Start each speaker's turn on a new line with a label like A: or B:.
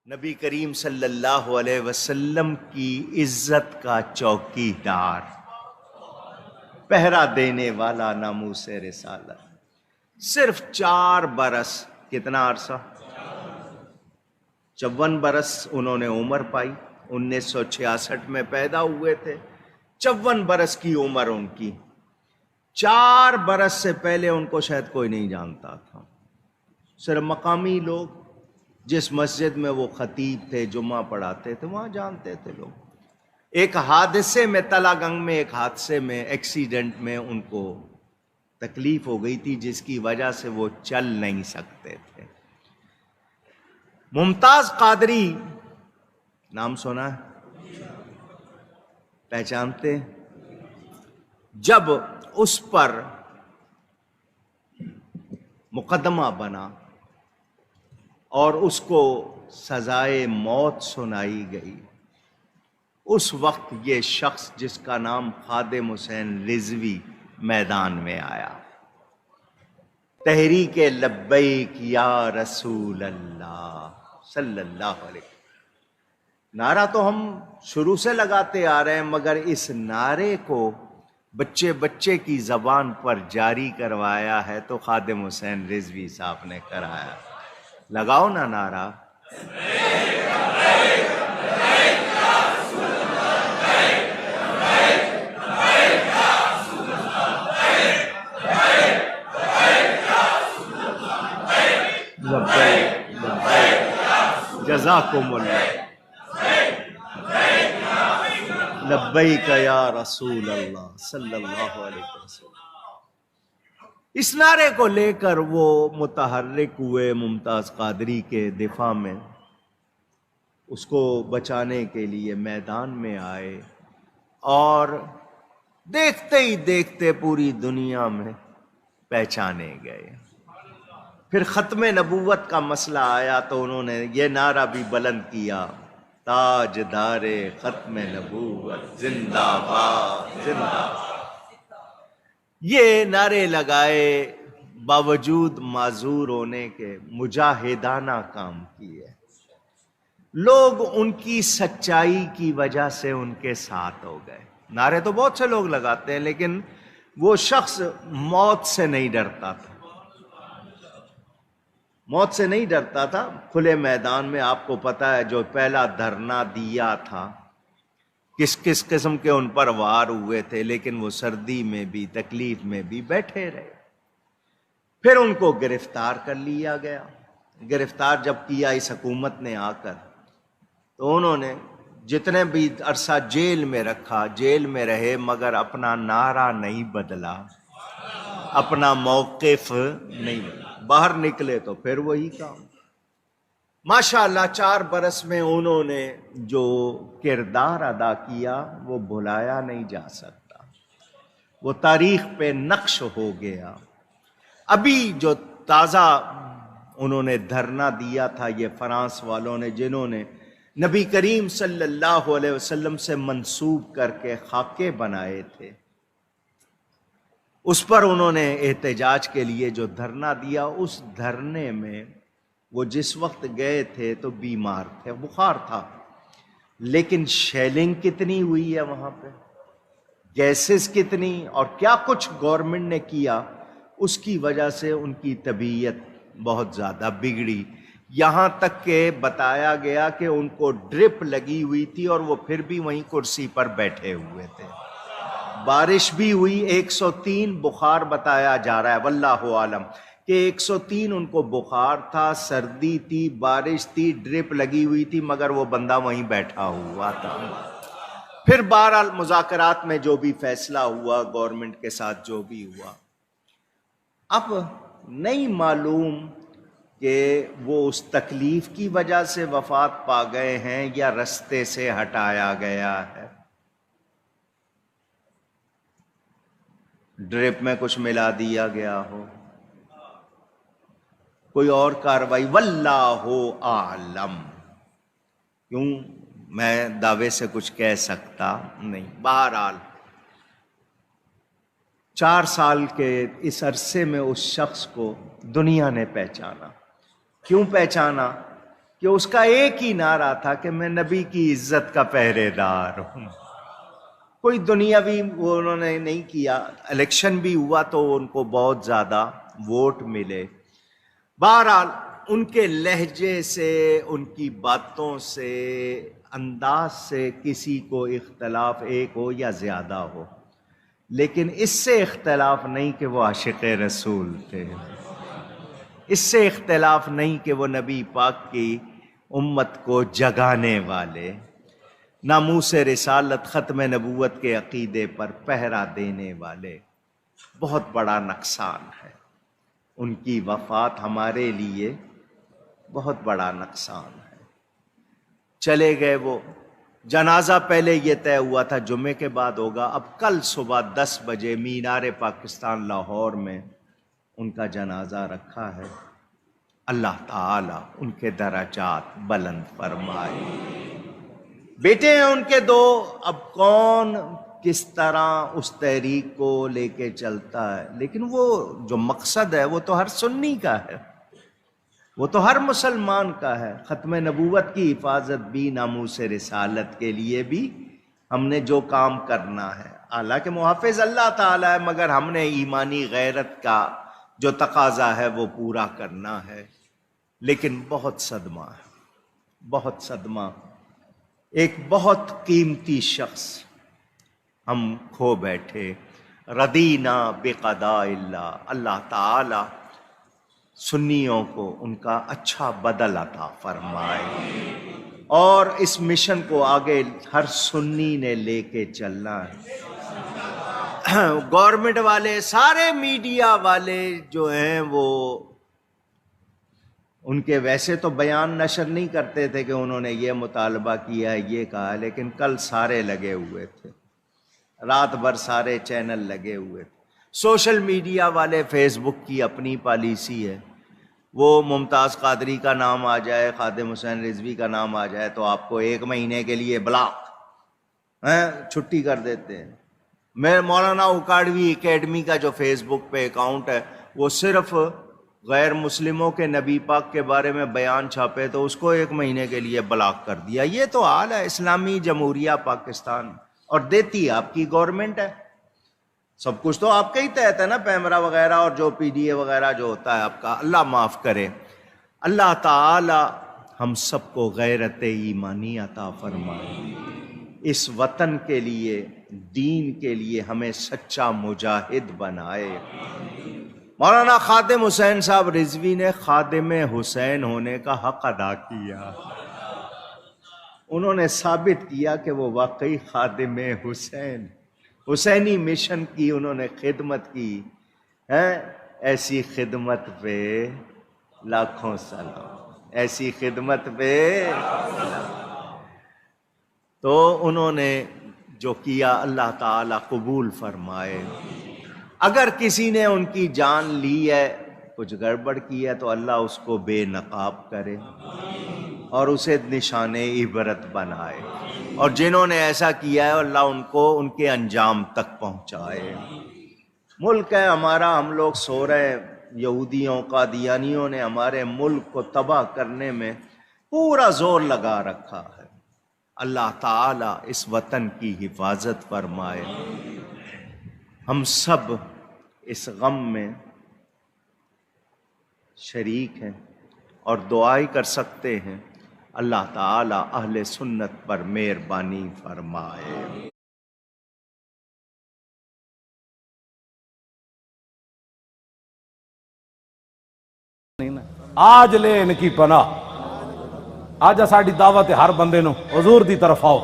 A: نبی کریم صلی اللہ علیہ وسلم کی عزت کا چوکی دار، پہرا دینے والا ناموس رسالت، صرف 4 برس، کتنا عرصہ؟ 54 برس انہوں نے عمر پائی۔ 1966 میں پیدا ہوئے تھے، 54 برس کی عمر ان کی۔ 4 برس سے پہلے ان کو شاید کوئی نہیں جانتا تھا، صرف مقامی لوگ، جس مسجد میں وہ خطیب تھے، جمعہ پڑھاتے تھے، وہاں جانتے تھے لوگ۔ ایک حادثے میں، تلا گنگ میں ایک حادثے میں، ایکسیڈنٹ میں ان کو تکلیف ہو گئی تھی، جس کی وجہ سے وہ چل نہیں سکتے تھے۔ ممتاز قادری نام سنا ہے؟ پہچانتے؟ جب اس پر مقدمہ بنا اور اس کو سزائے موت سنائی گئی، اس وقت یہ شخص جس کا نام خادم حسین رضوی میدان میں آیا، تحریک لبیک یا رسول اللہ صلی اللہ علیہ وسلم۔ نعرہ تو ہم شروع سے لگاتے آ رہے ہیں، مگر اس نعرے کو بچے بچے کی زبان پر جاری کروایا ہے تو خادم حسین رضوی صاحب نے کرایا۔ لگاؤ نا نعرہ۔ جزاکم اللہ، لبیک یا رسول اللہ صلی اللہ علیہ وسلم۔ اس نعرے کو لے کر وہ متحرک ہوئے ممتاز قادری کے دفاع میں، اس کو بچانے کے لیے میدان میں آئے، اور دیکھتے ہی دیکھتے پوری دنیا میں پہچانے گئے۔ پھر ختم نبوت کا مسئلہ آیا تو انہوں نے یہ نعرہ بھی بلند کیا، تاجدار ختم نبوت زندہ باد زندہ باد۔ یہ نعرے لگائے، باوجود معذور ہونے کے مجاہدانہ کام کیے۔ لوگ ان کی سچائی کی وجہ سے ان کے ساتھ ہو گئے۔ نعرے تو بہت سے لوگ لگاتے ہیں، لیکن وہ شخص موت سے نہیں ڈرتا تھا، موت سے نہیں ڈرتا تھا۔ کھلے میدان میں آپ کو پتا ہے جو پہلا دھرنا دیا تھا، کس کس قسم کے ان پر وار ہوئے تھے، لیکن وہ سردی میں بھی، تکلیف میں بھی بیٹھے رہے۔ پھر ان کو گرفتار کر لیا گیا۔ گرفتار جب کیا اس حکومت نے آ کر، تو انہوں نے جتنے بھی عرصہ جیل میں رکھا، جیل میں رہے، مگر اپنا نعرہ نہیں بدلا، اپنا موقف نہیں بدلا۔ باہر نکلے تو پھر وہی کام۔ ماشاءاللہ 4 برس میں انہوں نے جو کردار ادا کیا وہ بھلایا نہیں جا سکتا، وہ تاریخ پہ نقش ہو گیا۔ ابھی جو تازہ انہوں نے دھرنا دیا تھا، یہ فرانس والوں نے، جنہوں نے نبی کریم صلی اللہ علیہ وسلم سے منسوب کر کے خاکے بنائے تھے، اس پر انہوں نے احتجاج کے لیے جو دھرنا دیا، اس دھرنے میں وہ جس وقت گئے تھے تو بیمار تھے، بخار تھا، لیکن شیلنگ کتنی ہوئی ہے وہاں پہ، گیسز کتنی، اور کیا کچھ گورنمنٹ نے کیا، اس کی وجہ سے ان کی طبیعت بہت زیادہ بگڑی۔ یہاں تک کہ بتایا گیا کہ ان کو ڈرپ لگی ہوئی تھی اور وہ پھر بھی وہیں کرسی پر بیٹھے ہوئے تھے۔ بارش بھی ہوئی، 103 بخار بتایا جا رہا ہے، واللہ عالم، کہ 103 ان کو بخار تھا، سردی تھی، بارش تھی، ڈرپ لگی ہوئی تھی، مگر وہ بندہ وہیں بیٹھا ہوا تھا۔ پھر بہرحال مذاکرات میں جو بھی فیصلہ ہوا، گورنمنٹ کے ساتھ جو بھی ہوا، اب نہیں معلوم کہ وہ اس تکلیف کی وجہ سے وفات پا گئے ہیں یا رستے سے ہٹایا گیا ہے۔ ڈرپ میں کچھ ملا دیا گیا ہو، کوئی اور کاروائی، واللہ اعلم۔ کیوں میں دعوے سے کچھ کہہ سکتا نہیں۔ بہرحال 4 سال کے اس عرصے میں اس شخص کو دنیا نے پہچانا۔ کیوں پہچانا؟ کہ اس کا ایک ہی نعرہ تھا کہ میں نبی کی عزت کا پہرے دار ہوں. کوئی دنیاوی وہ انہوں نے نہیں کیا. الیکشن بھی ہوا تو ان کو بہت زیادہ ووٹ ملے. بہرحال ان کے لہجے سے، ان کی باتوں سے، انداز سے کسی کو اختلاف ایک ہو یا زیادہ ہو، لیکن اس سے اختلاف نہیں کہ وہ عاشق رسول تھے. اس سے اختلاف نہیں کہ وہ نبی پاک کی امت کو جگانے والے، ناموس رسالت ختم نبوت کے عقیدے پر پہرا دینے والے. بہت بڑا نقصان ہے. ان کی وفات ہمارے لیے بہت بڑا نقصان ہے. چلے گئے وہ. جنازہ پہلے یہ طے ہوا تھا جمعے کے بعد ہوگا. اب کل صبح 10 بجے مینار پاکستان لاہور میں ان کا جنازہ رکھا ہے. اللہ تعالی ان کے درجات بلند فرمائے. بیٹے ہیں ان کے 2. اب کون کس طرح اس تحریک کو لے کے چلتا ہے، لیکن وہ جو مقصد ہے وہ تو ہر سنی کا ہے، وہ تو ہر مسلمان کا ہے. ختم نبوت کی حفاظت بھی، ناموس رسالت کے لیے بھی ہم نے جو کام کرنا ہے. حالانکہ محافظ اللہ تعالیٰ ہے، مگر ہم نے ایمانی غیرت کا جو تقاضا ہے وہ پورا کرنا ہے. لیکن بہت صدمہ ہے، بہت صدمہ. ایک بہت قیمتی شخص ہم کھو بیٹھے. رضینا بقضاء اللہ. اللہ تعالی سنیوں کو ان کا اچھا بدل عطا فرمائے، اور اس مشن کو آگے ہر سنی نے لے کے چلنا ہے. گورنمنٹ والے، سارے میڈیا والے جو ہیں وہ ان کے ویسے تو بیان نشر نہیں کرتے تھے کہ انہوں نے یہ مطالبہ کیا، یہ کہا، لیکن کل سارے لگے ہوئے تھے. رات بھر سارے چینل لگے ہوئے تھے. سوشل میڈیا والے، فیس بک کی اپنی پالیسی ہے، وہ ممتاز قادری کا نام آ جائے، خادم حسین رضوی کا نام آ جائے تو آپ کو 1 مہینے کے لیے بلاک چھٹی کر دیتے ہیں. میں مولانا اکاڑوی اکیڈمی کا جو فیس بک پہ اکاؤنٹ ہے وہ صرف غیر مسلموں کے نبی پاک کے بارے میں بیان چھاپے تو اس کو 1 مہینے کے لیے بلاک کر دیا. یہ تو حال ہے اسلامی جمہوریہ پاکستان. اور دیتی آپ کی گورنمنٹ ہے، سب کچھ تو آپ کے ہی تحت ہے نا، پیمرا وغیرہ اور جو پی ڈی اے وغیرہ جو ہوتا ہے آپ کا. اللہ معاف کرے. اللہ تعالی ہم سب کو غیرت ایمانی عطا فرمائے. اس وطن کے لیے، دین کے لیے ہمیں سچا مجاہد بنائے. مولانا خادم حسین صاحب رضوی نے خادم حسین ہونے کا حق ادا کیا. انہوں نے ثابت کیا کہ وہ واقعی خادم حسین، حسینی مشن کی انہوں نے خدمت کی ہے. ایسی خدمت پہ لاکھوں سلام، ایسی خدمت پہ. تو انہوں نے جو کیا اللہ تعالی قبول فرمائے. اگر کسی نے ان کی جان لی ہے، کچھ گڑبڑ کی ہے، تو اللہ اس کو بے نقاب کرے اور اسے نشان عبرت بنائے. اور جنہوں نے ایسا کیا ہے اللہ ان کو ان کے انجام تک پہنچائے. ملک ہے ہمارا، ہم لوگ سو رہے ہیں. یہودیوں قادیانیوں نے ہمارے ملک کو تباہ کرنے میں پورا زور لگا رکھا ہے. اللہ تعالی اس وطن کی حفاظت فرمائے. ہم سب اس غم میں شریک ہیں اور دعائی کر سکتے ہیں. اللہ تعالی اہل سنت پر مہربانی فرمائے.
B: آج لے ان کی پناہ. آج ساڈی دعوت ہر بندے نو حضور دی طرف آؤ.